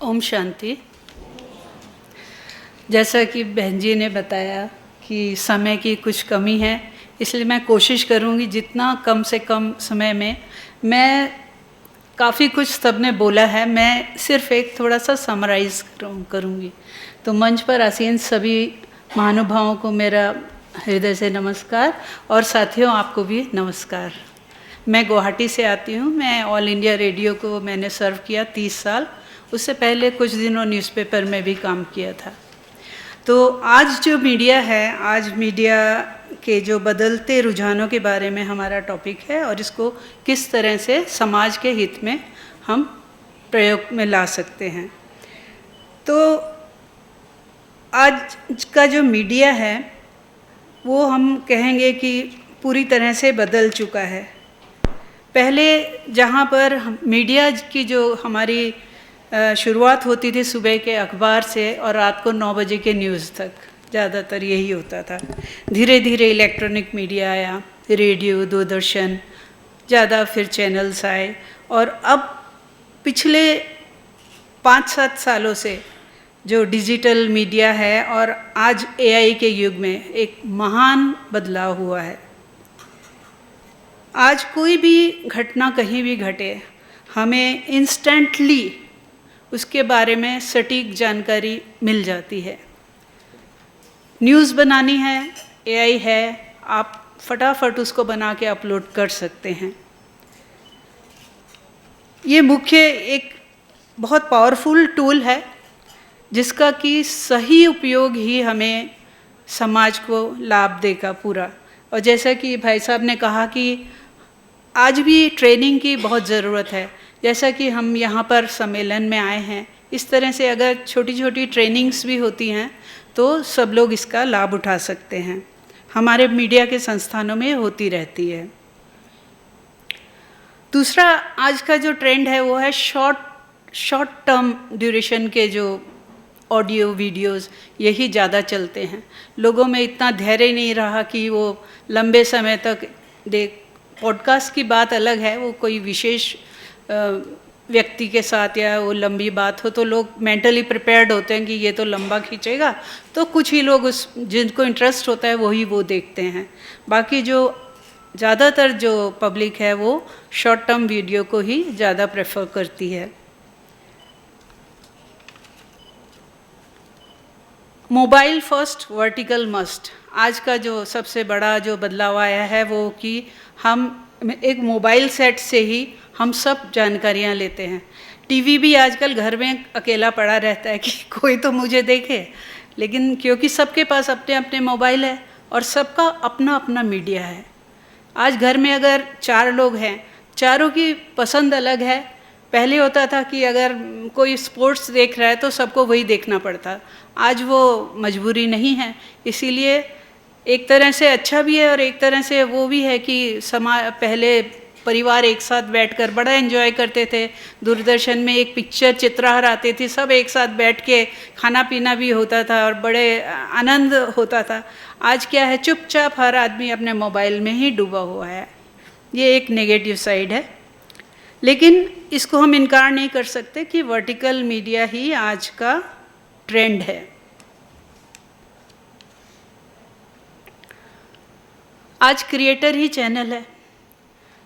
ओम शांति। जैसा कि बहन जी ने बताया कि समय की कुछ कमी है, इसलिए मैं कोशिश करूंगी जितना कम से कम समय में। मैं काफ़ी कुछ सबने बोला है, मैं सिर्फ एक थोड़ा सा समराइज़ करूंगी। तो मंच पर आसीन सभी महानुभावों को मेरा हृदय से नमस्कार और साथियों आपको भी नमस्कार। मैं गुवाहाटी से आती हूँ। मैं ऑल इंडिया रेडियो को मैंने सर्व किया 30 साल। उससे पहले कुछ दिनों न्यूज़पेपर में भी काम किया था। तो आज जो मीडिया है, आज मीडिया के जो बदलते रुझानों के बारे में हमारा टॉपिक है और इसको किस तरह से समाज के हित में हम प्रयोग में ला सकते हैं। तो आज का जो मीडिया है वो हम कहेंगे कि पूरी तरह से बदल चुका है। पहले जहाँ पर मीडिया की जो हमारी शुरुआत होती थी सुबह के अखबार से और रात को 9 बजे के न्यूज़ तक, ज़्यादातर यही होता था। धीरे धीरे इलेक्ट्रॉनिक मीडिया आया, रेडियो, दूरदर्शन, ज़्यादा फिर चैनल्स आए और अब पिछले 5-7 सालों से जो डिजिटल मीडिया है और आज AI के युग में एक महान बदलाव हुआ है। आज कोई भी घटना कहीं भी घटे, हमें इंस्टेंटली उसके बारे में सटीक जानकारी मिल जाती है। न्यूज़ बनानी है, AI है, आप फटाफट उसको बना के अपलोड कर सकते हैं। ये मुख्य एक बहुत पावरफुल टूल है जिसका कि सही उपयोग ही हमें समाज को लाभ देगा पूरा। और जैसा कि भाई साहब ने कहा कि आज भी ट्रेनिंग की बहुत ज़रूरत है। जैसा कि हम यहाँ पर सम्मेलन में आए हैं, इस तरह से अगर छोटी छोटी ट्रेनिंग्स भी होती हैं तो सब लोग इसका लाभ उठा सकते हैं। हमारे मीडिया के संस्थानों में होती रहती है। दूसरा आज का जो ट्रेंड है वो है शॉर्ट टर्म ड्यूरेशन के जो ऑडियो वीडियोस, यही ज़्यादा चलते हैं। लोगों में इतना धैर्य नहीं रहा कि वो लंबे समय तक देख। पॉडकास्ट की बात अलग है, वो कोई विशेष व्यक्ति के साथ या वो लंबी बात हो तो लोग मेंटली प्रिपेयर्ड होते हैं कि ये तो लंबा खींचेगा, तो कुछ ही लोग उस जिनको इंटरेस्ट होता है वही वो देखते हैं। बाकी जो ज़्यादातर जो पब्लिक है वो शॉर्ट टर्म वीडियो को ही ज़्यादा प्रेफर करती है। मोबाइल फर्स्ट वर्टिकल मस्ट, आज का जो सबसे बड़ा जो बदलाव आया है वो कि हम एक मोबाइल सेट से ही हम सब जानकारियाँ लेते हैं। टीवी भी आजकल घर में अकेला पड़ा रहता है कि कोई तो मुझे देखे, लेकिन क्योंकि सबके पास अपने अपने मोबाइल है और सबका अपना अपना मीडिया है। आज घर में अगर 4 लोग हैं, चारों की पसंद अलग है। पहले होता था कि अगर कोई स्पोर्ट्स देख रहा है तो सबको वही देखना पड़ता। आज वो मजबूरी नहीं है, इसीलिए एक तरह से अच्छा भी है और एक तरह से वो भी है कि पहले परिवार एक साथ बैठकर बड़ा एंजॉय करते थे। दूरदर्शन में एक पिक्चर चित्रहार आती थी, सब एक साथ बैठ के खाना पीना भी होता था और बड़े आनंद होता था। आज क्या है, चुपचाप हर आदमी अपने मोबाइल में ही डूबा हुआ है। ये एक नेगेटिव साइड है, लेकिन इसको हम इनकार नहीं कर सकते कि वर्टिकल मीडिया ही आज का ट्रेंड है। आज क्रिएटर ही चैनल है।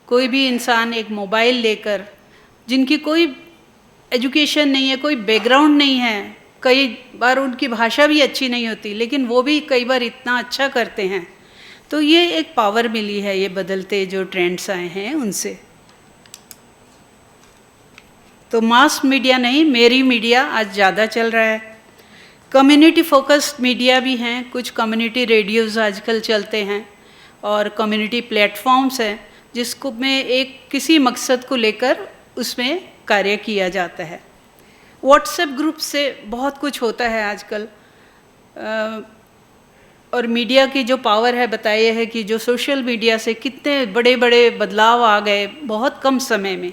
कोई भी इंसान एक मोबाइल लेकर, जिनकी कोई एजुकेशन नहीं है, कोई बैकग्राउंड नहीं है, कई बार उनकी भाषा भी अच्छी नहीं होती, लेकिन वो भी कई बार इतना अच्छा करते हैं। तो ये एक पावर मिली है ये बदलते जो ट्रेंड्स आए हैं उनसे। तो मास मीडिया नहीं, मेरी मीडिया आज ज़्यादा चल रहा है। कम्युनिटी फोकस्ड मीडिया भी हैं, कुछ कम्युनिटी रेडियोज़ आजकल चलते हैं और कम्युनिटी प्लेटफॉर्म्स हैं जिसको में एक किसी मकसद को लेकर उसमें कार्य किया जाता है। व्हाट्सएप ग्रुप से बहुत कुछ होता है आजकल। और मीडिया की जो पावर है, बताया है कि जो सोशल मीडिया से कितने बड़े बड़े बदलाव आ गए बहुत कम समय में।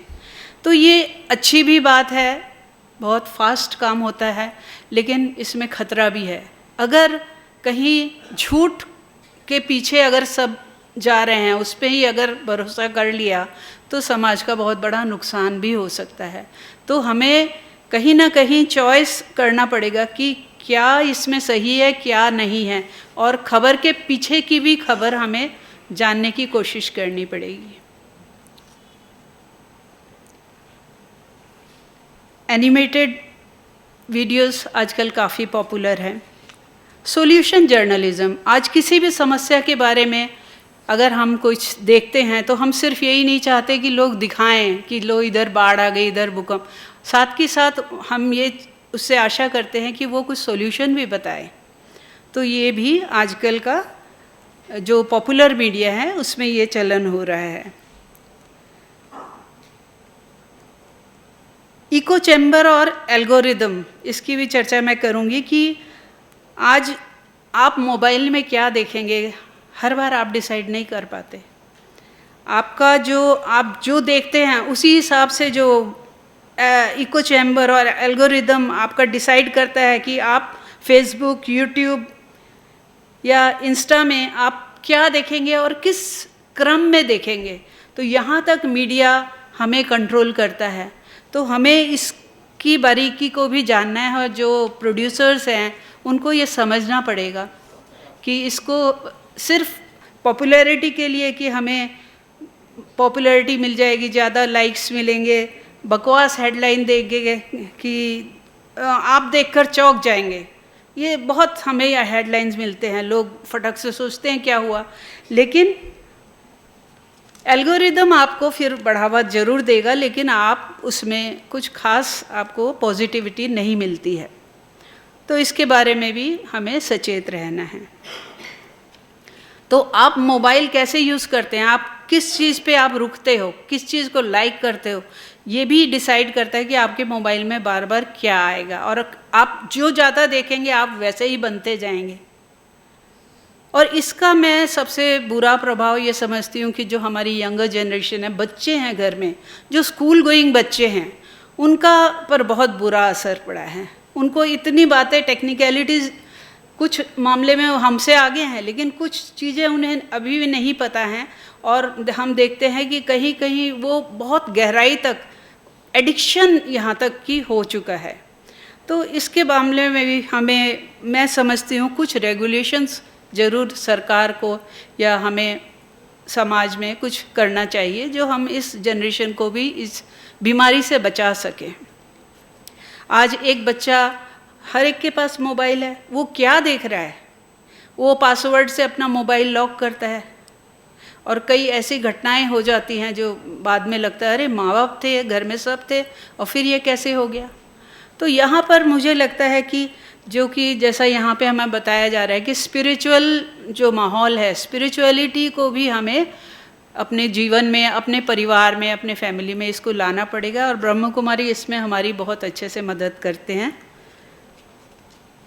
तो ये अच्छी भी बात है, बहुत फास्ट काम होता है, लेकिन इसमें खतरा भी है। अगर कहीं झूठ के पीछे अगर सब जा रहे हैं, उस पर ही अगर भरोसा कर लिया तो समाज का बहुत बड़ा नुकसान भी हो सकता है। तो हमें कहीं ना कहीं चॉइस करना पड़ेगा कि क्या इसमें सही है क्या नहीं है, और खबर के पीछे की भी खबर हमें जानने की कोशिश करनी पड़ेगी। एनिमेटेड वीडियोस आजकल काफ़ी पॉपुलर हैं। सॉल्यूशन जर्नलिज्म, आज किसी भी समस्या के बारे में अगर हम कुछ देखते हैं तो हम सिर्फ यही नहीं चाहते कि लोग दिखाएं कि लो इधर बाढ़ आ गई, इधर भूकंप, साथ के साथ हम ये उससे आशा करते हैं कि वो कुछ सॉल्यूशन भी बताए। तो ये भी आजकल का जो पॉपुलर मीडिया है उसमें ये चलन हो रहा है। इको चैम्बर और एल्गोरिदम, इसकी भी चर्चा मैं करूंगी कि आज आप मोबाइल में क्या देखेंगे हर बार आप डिसाइड नहीं कर पाते। आपका आप जो देखते हैं उसी हिसाब से जो इको चैम्बर और एल्गोरिदम आपका डिसाइड करता है कि आप फेसबुक, यूट्यूब या इंस्टा में आप क्या देखेंगे और किस क्रम में देखेंगे। तो यहाँ तक मीडिया हमें कंट्रोल करता है, तो हमें इसकी बारीकी को भी जानना है और जो प्रोड्यूसर्स हैं उनको ये समझना पड़ेगा कि इसको सिर्फ पॉपुलैरिटी के लिए कि हमें पॉपुलैरिटी मिल जाएगी, ज़्यादा लाइक्स मिलेंगे, बकवास हेडलाइन देंगे कि आप देखकर चौंक जाएंगे, ये बहुत हमें यह हेडलाइंस मिलते हैं, लोग फटक से सोचते हैं क्या हुआ। लेकिन एल्गोरिदम आपको फिर बढ़ावा ज़रूर देगा, लेकिन आप उसमें कुछ खास आपको पॉजिटिविटी नहीं मिलती है। तो इसके बारे में भी हमें सचेत रहना है। तो आप मोबाइल कैसे यूज़ करते हैं, आप किस चीज़ पे आप रुकते हो, किस चीज़ को लाइक करते हो, ये भी डिसाइड करता है कि आपके मोबाइल में बार बार क्या आएगा। और आप जो ज़्यादा देखेंगे आप वैसे ही बनते जाएंगे। और इसका मैं सबसे बुरा प्रभाव ये समझती हूँ कि जो हमारी यंगर जनरेशन है, बच्चे हैं घर में, जो स्कूल गोइंग बच्चे हैं, उनका पर बहुत बुरा असर पड़ा है। उनको इतनी बातें, टेक्निकलिटीज़ कुछ मामले में वो हमसे आगे हैं, लेकिन कुछ चीज़ें उन्हें अभी भी नहीं पता हैं। और हम देखते हैं कि कहीं कहीं वो बहुत गहराई तक एडिक्शन यहाँ तक की हो चुका है। तो इसके मामले में भी मैं समझती हूँ कुछ रेगुलेशंस ज़रूर सरकार को या हमें समाज में कुछ करना चाहिए, जो हम इस जनरेशन को भी इस बीमारी से बचा सकें। आज एक बच्चा, हर एक के पास मोबाइल है, वो क्या देख रहा है, वो पासवर्ड से अपना मोबाइल लॉक करता है। और कई ऐसी घटनाएं हो जाती हैं जो बाद में लगता है अरे माँ बाप थे, घर में सब थे, और फिर ये कैसे हो गया। तो यहाँ पर मुझे लगता है कि जो कि जैसा यहाँ पे हमें बताया जा रहा है कि स्पिरिचुअल जो माहौल है, स्पिरिचुअलिटी को भी हमें अपने जीवन में, अपने परिवार में, अपने फैमिली में इसको लाना पड़ेगा। और ब्रह्म कुमारी इसमें हमारी बहुत अच्छे से मदद करते हैं।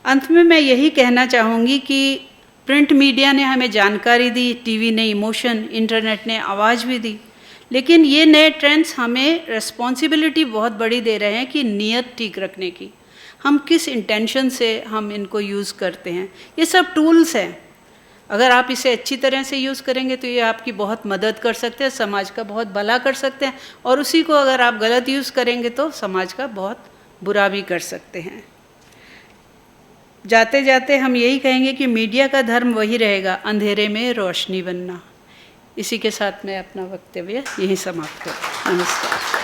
अंत में मैं यही कहना चाहूँगी कि प्रिंट मीडिया ने हमें जानकारी दी, टीवी ने इमोशन, इंटरनेट ने आवाज़ भी दी, लेकिन ये नए ट्रेंड्स हमें रिस्पॉन्सिबिलिटी बहुत बड़ी दे रहे हैं कि नीयत ठीक रखने की, हम किस इंटेंशन से हम इनको यूज़ करते हैं। ये सब टूल्स हैं, अगर आप इसे अच्छी तरह से यूज़ करेंगे तो ये आपकी बहुत मदद कर सकते हैं, समाज का बहुत भला कर सकते हैं। और उसी को अगर आप गलत यूज़ करेंगे तो समाज का बहुत बुरा भी कर सकते हैं। जाते जाते हम यही कहेंगे कि मीडिया का धर्म वही रहेगा, अंधेरे में रोशनी बनना। इसी के साथ मैं अपना वक्तव्य यहीं समाप्त करूँ। नमस्कार।